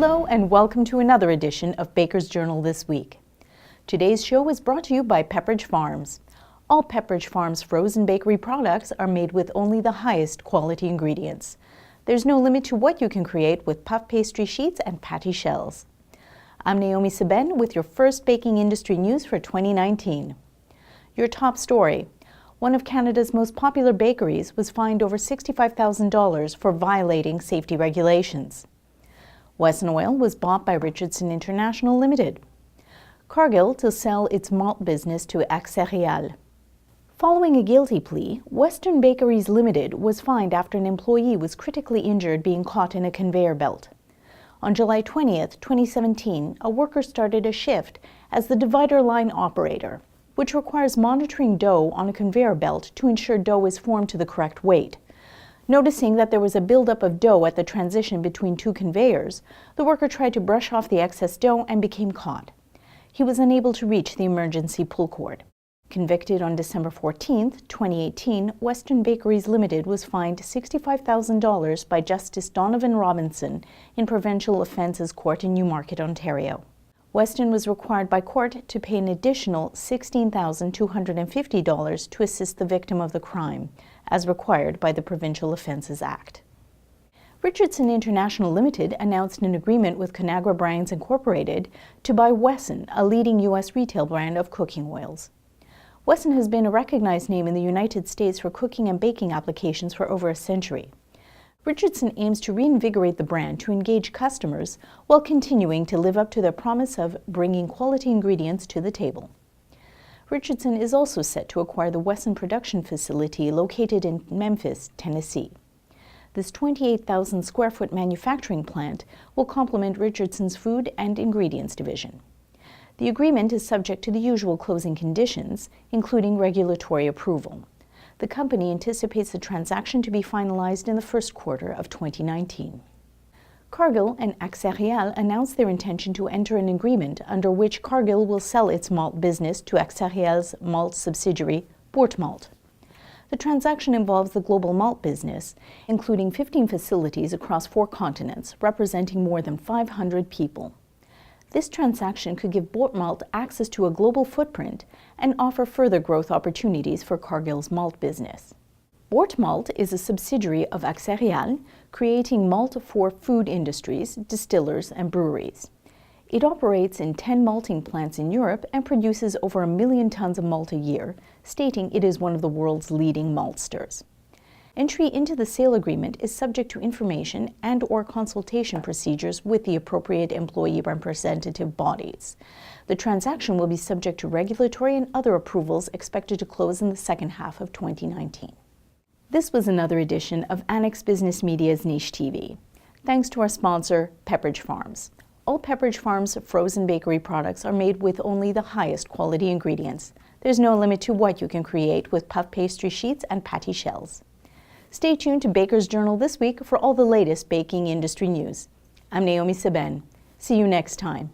Hello and welcome to another edition of Baker's Journal This Week. Today's show is brought to you by Pepperidge Farms. All Pepperidge Farms frozen bakery products are made with only the highest quality ingredients. There's no limit to what you can create with puff pastry sheets and patty shells. I'm Naomi Seben with your first baking industry news for 2019. Your top story. One of Canada's most popular bakeries was fined over $65,000 for violating safety regulations. Wesson oil was bought by Richardson International Limited. Cargill to sell its malt business to AXÉREAL. Following a guilty plea, Western Bakeries Limited was fined after an employee was critically injured being caught in a conveyor belt. On July 20th, 2017, a worker started a shift as the divider line operator, which requires monitoring dough on a conveyor belt to ensure dough is formed to the correct weight. Noticing that there was a buildup of dough at the transition between two conveyors, the worker tried to brush off the excess dough and became caught. He was unable to reach the emergency pull cord. Convicted on December 14, 2018, Western Bakeries Limited was fined $65,000 by Justice Donovan Robinson in Provincial Offences Court in Newmarket, Ontario. Weston was required by court to pay an additional $16,250 to assist the victim of the crime, as required by the Provincial Offences Act. Richardson International Limited announced an agreement with Conagra Brands Incorporated to buy Wesson, a leading U.S. retail brand of cooking oils. Wesson has been a recognized name in the United States for cooking and baking applications for over a century. Richardson aims to reinvigorate the brand to engage customers while continuing to live up to their promise of bringing quality ingredients to the table. Richardson is also set to acquire the Wesson production facility located in Memphis, Tennessee. This 28,000 square foot manufacturing plant will complement Richardson's food and ingredients division. The agreement is subject to the usual closing conditions, including regulatory approval. The company anticipates the transaction to be finalized in the first quarter of 2019. Cargill and AXÉREAL announced their intention to enter an agreement under which Cargill will sell its malt business to AXÉREAL's malt subsidiary, Malt. The transaction involves the global malt business, including 15 facilities across 4 continents, representing more than 500 people. This transaction could give Malt access to a global footprint and offer further growth opportunities for Cargill's malt business. Malt is a subsidiary of AXÉREAL, creating malt for food industries, distillers, and breweries. It operates in 10 malting plants in Europe and produces over 1 million tons of malt a year, stating it is one of the world's leading maltsters. Entry into the sale agreement is subject to information and/or consultation procedures with the appropriate employee representative bodies. The transaction will be subject to regulatory and other approvals expected to close in the second half of 2019. This was another edition of Annex Business Media's Niche TV. Thanks to our sponsor, Pepperidge Farms. All Pepperidge Farms frozen bakery products are made with only the highest quality ingredients. There's no limit to what you can create with puff pastry sheets and patty shells. Stay tuned to Baker's Journal This Week for all the latest baking industry news. I'm Naomi Seben. See you next time.